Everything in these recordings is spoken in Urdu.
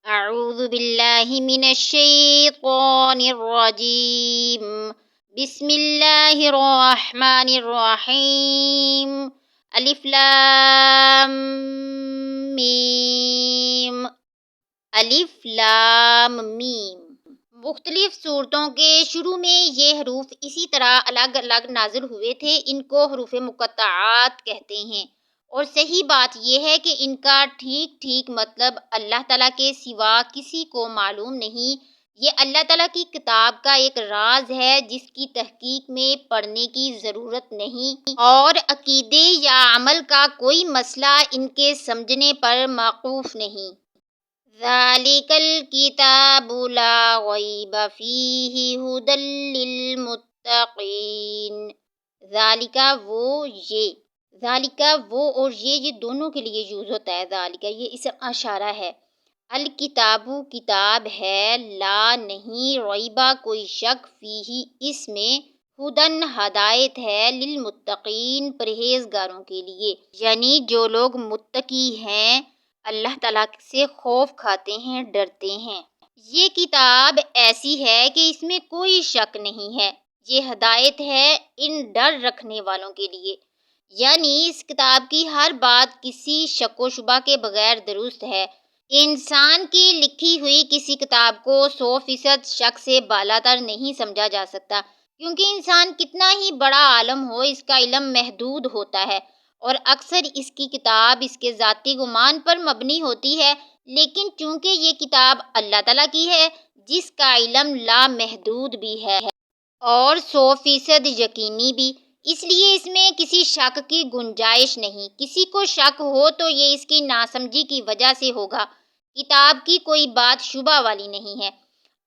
اعوذ باللہ من الشیطان الرجیم بسم اللہ الرحمن الرحیم الف لام میم الف لام میم۔ مختلف صورتوں کے شروع میں یہ حروف اسی طرح الگ الگ نازل ہوئے تھے، ان کو حروف مقطعات کہتے ہیں، اور صحیح بات یہ ہے کہ ان کا ٹھیک مطلب اللہ تعالیٰ کے سوا کسی کو معلوم نہیں۔ یہ اللہ تعالیٰ کی کتاب کا ایک راز ہے جس کی تحقیق میں پڑھنے کی ضرورت نہیں، اور عقیدے یا عمل کا کوئی مسئلہ ان کے سمجھنے پر موقوف نہیں۔ ذالک الکتاب لا ریب فیہ ھدی للمتقین۔ ذالکہ وہ اور یہ دونوں کے لیے یوز ہوتا ہے۔ ذالکہ یہ اسم اشارہ ہے۔ الکتاب کتاب ہے، لا نہیں، ریبہ کوئی شک، فیہ اس میں، ھدی ہدایت ہے، للمتقین پرہیزگاروں کے لیے، یعنی جو لوگ متقی ہیں، اللہ تعالیٰ سے خوف کھاتے ہیں، ڈرتے ہیں۔ یہ کتاب ایسی ہے کہ اس میں کوئی شک نہیں ہے، یہ ہدایت ہے ان ڈر رکھنے والوں کے لیے، یعنی اس کتاب کی ہر بات کسی شک و شبہ کے بغیر درست ہے۔ انسان کی لکھی ہوئی کسی کتاب کو 100% شک سے بالاتر نہیں سمجھا جا سکتا، کیونکہ انسان کتنا ہی بڑا عالم ہو، اس کا علم محدود ہوتا ہے، اور اکثر اس کی کتاب اس کے ذاتی گمان پر مبنی ہوتی ہے، لیکن چونکہ یہ کتاب اللہ تعالیٰ کی ہے جس کا علم لامحدود بھی ہے اور 100% یقینی بھی، اس لیے اس میں کسی شک کی گنجائش نہیں۔ کسی کو شک ہو تو یہ اس کی ناسمجھی کی وجہ سے ہوگا، کتاب کی کوئی بات شبہ والی نہیں ہے۔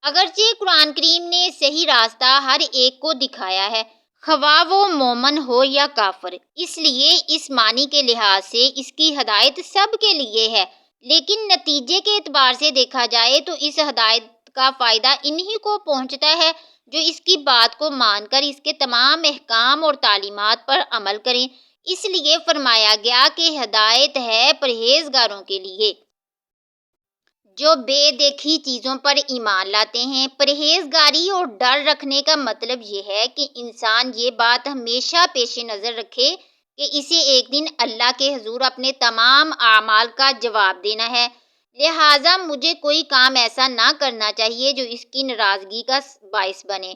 اگرچہ قرآن کریم نے صحیح راستہ ہر ایک کو دکھایا ہے، خواہ وہ مومن ہو یا کافر، اس لیے اس معنی کے لحاظ سے اس کی ہدایت سب کے لیے ہے، لیکن نتیجے کے اعتبار سے دیکھا جائے تو اس ہدایت کا فائدہ انہی کو پہنچتا ہے جو اس کی بات کو مان کر اس کے تمام احکام اور تعلیمات پر عمل کریں۔ اس لیے فرمایا گیا کہ ہدایت ہے پرہیزگاروں کے لیے جو بے دیکھی چیزوں پر ایمان لاتے ہیں۔ پرہیزگاری اور ڈر رکھنے کا مطلب یہ ہے کہ انسان یہ بات ہمیشہ پیش نظر رکھے کہ اسے ایک دن اللہ کے حضور اپنے تمام اعمال کا جواب دینا ہے، لہٰذا مجھے کوئی کام ایسا نہ کرنا چاہیے جو اس کی ناراضگی کا باعث بنے۔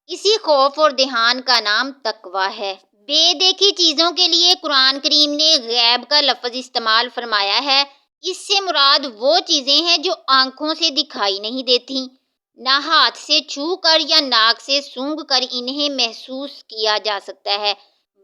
اسی خوف اور دھیان کا نام تقویٰ ہے۔ بے دیکھی چیزوں کے لیے قرآن کریم نے غیب کا لفظ استعمال فرمایا ہے۔ اس سے مراد وہ چیزیں ہیں جو آنکھوں سے دکھائی نہیں دیتی، نہ ہاتھ سے چھو کر یا ناک سے سونگھ کر انہیں محسوس کیا جا سکتا ہے،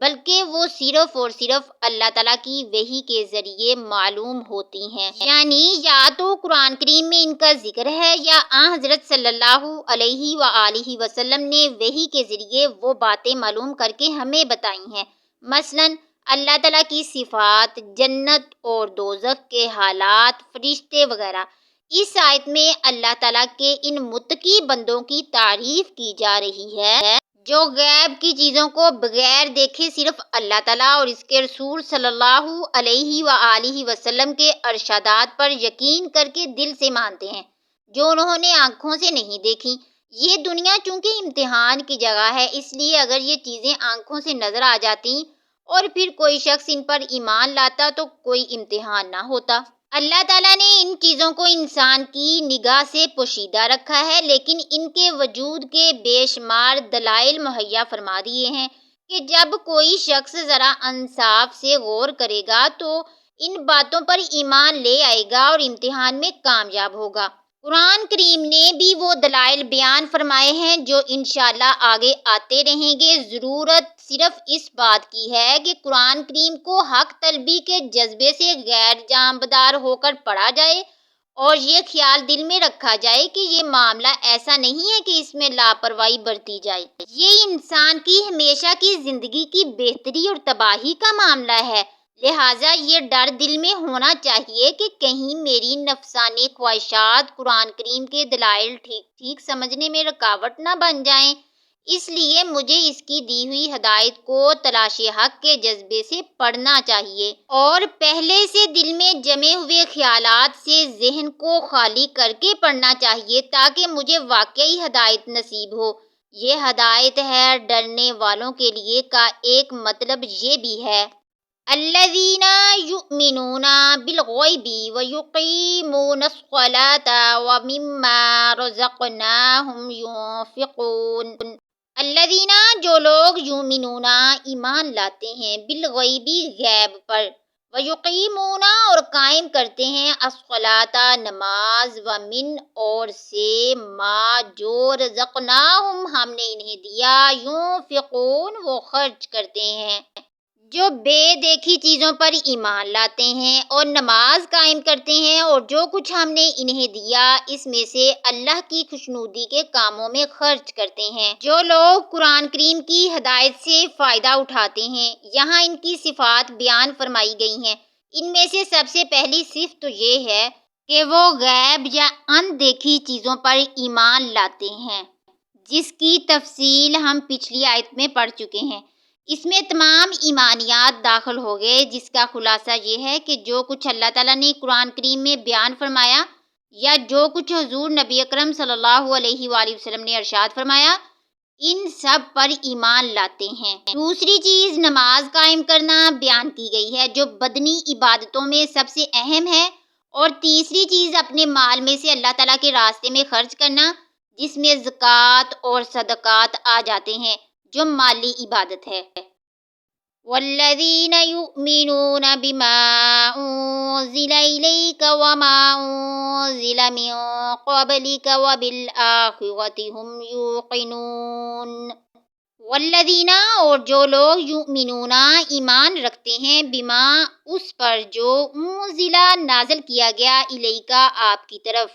بلکہ وہ صرف اور صرف اللہ تعالیٰ کی وحی کے ذریعے معلوم ہوتی ہیں، یعنی یا تو قرآن کریم میں ان کا ذکر ہے یا آن حضرت صلی اللہ علیہ وآلہ وسلم نے وحی کے ذریعے وہ باتیں معلوم کر کے ہمیں بتائی ہیں، مثلاً اللہ تعالیٰ کی صفات، جنت اور دوزخ کے حالات، فرشتے وغیرہ۔ اس آیت میں اللہ تعالیٰ کے ان متقی بندوں کی تعریف کی جا رہی ہے جو غیب کی چیزوں کو بغیر دیکھے صرف اللہ تعالیٰ اور اس کے رسول صلی اللہ علیہ وآلہ وسلم کے ارشادات پر یقین کر کے دل سے مانتے ہیں، جو انہوں نے آنکھوں سے نہیں دیکھی۔ یہ دنیا چونکہ امتحان کی جگہ ہے، اس لیے اگر یہ چیزیں آنکھوں سے نظر آ جاتی اور پھر کوئی شخص ان پر ایمان لاتا تو کوئی امتحان نہ ہوتا۔ اللہ تعالیٰ نے ان چیزوں کو انسان کی نگاہ سے پوشیدہ رکھا ہے، لیکن ان کے وجود کے بے شمار دلائل مہیا فرما دیے ہیں کہ جب کوئی شخص ذرا انصاف سے غور کرے گا تو ان باتوں پر ایمان لے آئے گا اور امتحان میں کامیاب ہوگا۔ قرآن کریم نے بھی وہ دلائل بیان فرمائے ہیں جو انشاءاللہ آگے آتے رہیں گے۔ ضرورت صرف اس بات کی ہے کہ قرآن کریم کو حق طلبی کے جذبے سے غیر جانبدار ہو کر پڑھا جائے اور یہ خیال دل میں رکھا جائے کہ یہ معاملہ ایسا نہیں ہے کہ اس میں لاپرواہی برتی جائے، یہ انسان کی ہمیشہ کی زندگی کی بہتری اور تباہی کا معاملہ ہے، لہٰذا یہ ڈر دل میں ہونا چاہیے کہ کہیں میری نفسانی خواہشات قرآن کریم کے دلائل ٹھیک سمجھنے میں رکاوٹ نہ بن جائیں۔ اس لیے مجھے اس کی دی ہوئی ہدایت کو تلاش حق کے جذبے سے پڑھنا چاہیے اور پہلے سے دل میں جمے ہوئے خیالات سے ذہن کو خالی کر کے پڑھنا چاہیے تاکہ مجھے واقعی ہدایت نصیب ہو۔ یہ ہدایت ہے ڈرنے والوں کے لیے کا ایک مطلب یہ بھی ہے الذین یؤمنون بالغیب ویقیمون الصلاۃ ومما رزقناہم ینفقون۔ الذین جو لوگ یؤمنون ایمان لاتے ہیں بالغیبی غیب پر، ویقیمون اور قائم کرتے ہیں الصلاۃ نماز، ومن اور سے ما جو رزقناہم ہم نے انہیں دیا، ینفقون وہ خرچ کرتے ہیں۔ جو بے دیکھی چیزوں پر ایمان لاتے ہیں اور نماز قائم کرتے ہیں اور جو کچھ ہم نے انہیں دیا اس میں سے اللہ کی خوشنودی کے کاموں میں خرچ کرتے ہیں۔ جو لوگ قرآن کریم کی ہدایت سے فائدہ اٹھاتے ہیں، یہاں ان کی صفات بیان فرمائی گئی ہیں۔ ان میں سے سب سے پہلی صفت تو یہ ہے کہ وہ غیب یا ان دیکھی چیزوں پر ایمان لاتے ہیں، جس کی تفصیل ہم پچھلی آیت میں پڑھ چکے ہیں۔ اس میں تمام ایمانیات داخل ہو گئے، جس کا خلاصہ یہ ہے کہ جو کچھ اللہ تعالیٰ نے قرآن کریم میں بیان فرمایا یا جو کچھ حضور نبی اکرم صلی اللہ علیہ وآلہ وسلم نے ارشاد فرمایا، ان سب پر ایمان لاتے ہیں۔ دوسری چیز نماز قائم کرنا بیان کی گئی ہے، جو بدنی عبادتوں میں سب سے اہم ہے، اور تیسری چیز اپنے مال میں سے اللہ تعالیٰ کے راستے میں خرچ کرنا، جس میں زکوٰۃ اور صدقات آ جاتے ہیں، جو مالی عبادت ہے۔ والذین یؤمنون بما انزل الیک وما انزل من قبلک وبالآخرۃ هم یوقنون۔ والذین اور جو لوگ یؤمنون ایمان رکھتے ہیں بما اس پر جو انزل نازل کیا گیا الیکا آپ کی طرف،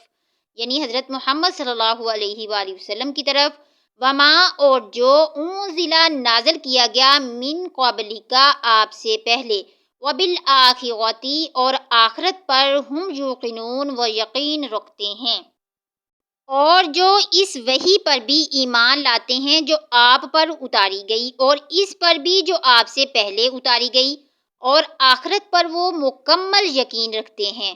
یعنی حضرت محمد صلی اللہ علیہ وآلہ وسلم کی طرف، وما اور جو انزل نازل کیا گیا من قبلکا آپ سے پہلے، وبالآخرۃ اور آخرت پر ہم یوقنون وہ یقین رکھتے ہیں، اور جو اس وحی پر بھی ایمان لاتے ہیں جو آپ پر اتاری گئی اور اس پر بھی جو آپ سے پہلے اتاری گئی، اور آخرت پر وہ مکمل یقین رکھتے ہیں۔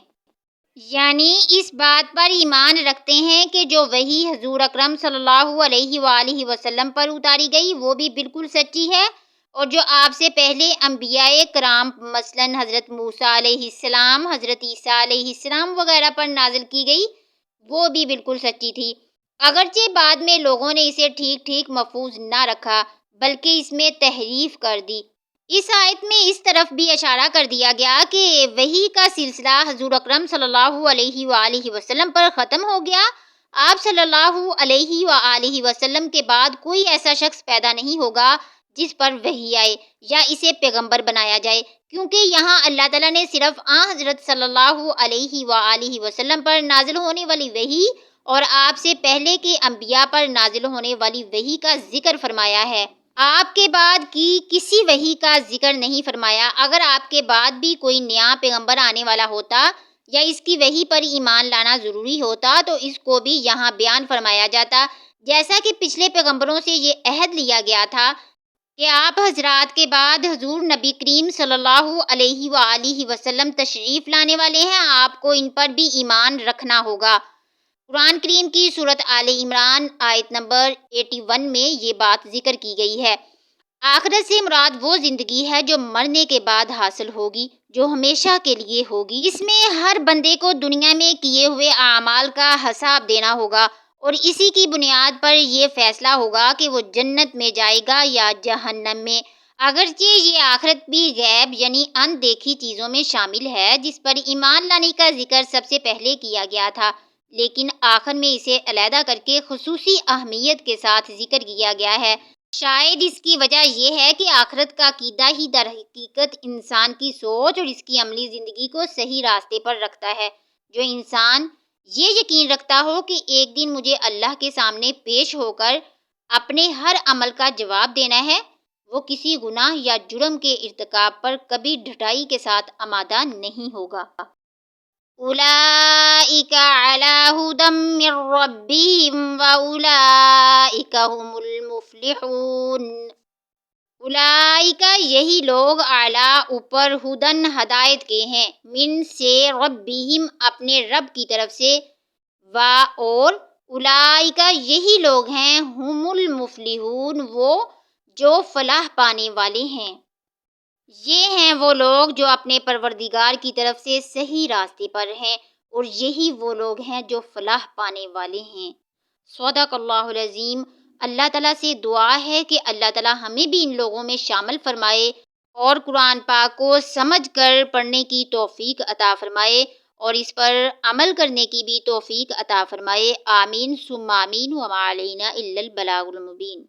یعنی اس بات پر ایمان رکھتے ہیں کہ جو وحی حضور اکرم صلی اللہ علیہ وآلہ وسلم پر اتاری گئی وہ بھی بالکل سچی ہے، اور جو آپ سے پہلے انبیاء کرام مثلاً حضرت موسیٰ علیہ السلام، حضرت عیسیٰ علیہ السلام وغیرہ پر نازل کی گئی وہ بھی بالکل سچی تھی، اگرچہ بعد میں لوگوں نے اسے ٹھیک ٹھیک محفوظ نہ رکھا بلکہ اس میں تحریف کر دی۔ اس آیت میں اس طرف بھی اشارہ کر دیا گیا کہ وحی کا سلسلہ حضور اکرم صلی اللہ علیہ وآلہ وسلم پر ختم ہو گیا۔ آپ صلی اللہ علیہ وآلہ وسلم کے بعد کوئی ایسا شخص پیدا نہیں ہوگا جس پر وحی آئے یا اسے پیغمبر بنایا جائے، کیونکہ یہاں اللہ تعالیٰ نے صرف حضرت صلی اللہ علیہ وآلہ وسلم پر نازل ہونے والی وحی اور آپ سے پہلے کے انبیاء پر نازل ہونے والی وحی کا ذکر فرمایا ہے، آپ کے بعد کی کسی وحی کا ذکر نہیں فرمایا۔ اگر آپ کے بعد بھی کوئی نیا پیغمبر آنے والا ہوتا یا اس کی وحی پر ایمان لانا ضروری ہوتا تو اس کو بھی یہاں بیان فرمایا جاتا، جیسا کہ پچھلے پیغمبروں سے یہ عہد لیا گیا تھا کہ آپ حضرات کے بعد حضور نبی کریم صلی اللہ علیہ وآلہ وسلم تشریف لانے والے ہیں، آپ کو ان پر بھی ایمان رکھنا ہوگا۔ قرآن کریم کی سورۃ آل عمران آیت نمبر 81 میں یہ بات ذکر کی گئی ہے۔ آخرت سے مراد وہ زندگی ہے جو مرنے کے بعد حاصل ہوگی، جو ہمیشہ کے لیے ہوگی۔ اس میں ہر بندے کو دنیا میں کیے ہوئے اعمال کا حساب دینا ہوگا اور اسی کی بنیاد پر یہ فیصلہ ہوگا کہ وہ جنت میں جائے گا یا جہنم میں۔ اگرچہ یہ آخرت بھی غیب یعنی ان دیکھی چیزوں میں شامل ہے جس پر ایمان لانے کا ذکر سب سے پہلے کیا گیا تھا، لیکن آخر میں اسے علیحدہ کر کے خصوصی اہمیت کے ساتھ ذکر کیا گیا ہے۔ شاید اس کی وجہ یہ ہے کہ آخرت کا عقیدہ ہی در حقیقت انسان کی سوچ اور اس کی عملی زندگی کو صحیح راستے پر رکھتا ہے۔ جو انسان یہ یقین رکھتا ہو کہ ایک دن مجھے اللہ کے سامنے پیش ہو کر اپنے ہر عمل کا جواب دینا ہے، وہ کسی گناہ یا جرم کے ارتکاب پر کبھی ڈھٹائی کے ساتھ آمادہ نہیں ہوگا۔ اولئک علی ھدی من ربہم واولئک ھم المفلحون۔ اولئک یہی لوگ اعلیٰ اوپر ہدن ہدایت کے ہیں، من سے ربہم اپنے رب کی طرف سے، و اور اولئک یہی لوگ ہیں ہم المفلحون وہ جو فلاح پانے والے ہیں۔ یہ ہیں وہ لوگ جو اپنے پروردگار کی طرف سے صحیح راستے پر ہیں، اور یہی وہ لوگ ہیں جو فلاح پانے والے ہیں۔ صدق اللہ العظیم۔ اللہ تعالیٰ سے دعا ہے کہ اللہ تعالیٰ ہمیں بھی ان لوگوں میں شامل فرمائے، اور قرآن پاک کو سمجھ کر پڑھنے کی توفیق عطا فرمائے، اور اس پر عمل کرنے کی بھی توفیق عطا فرمائے۔ آمین ثم آمین، وما علینا الا البلاغ المبین۔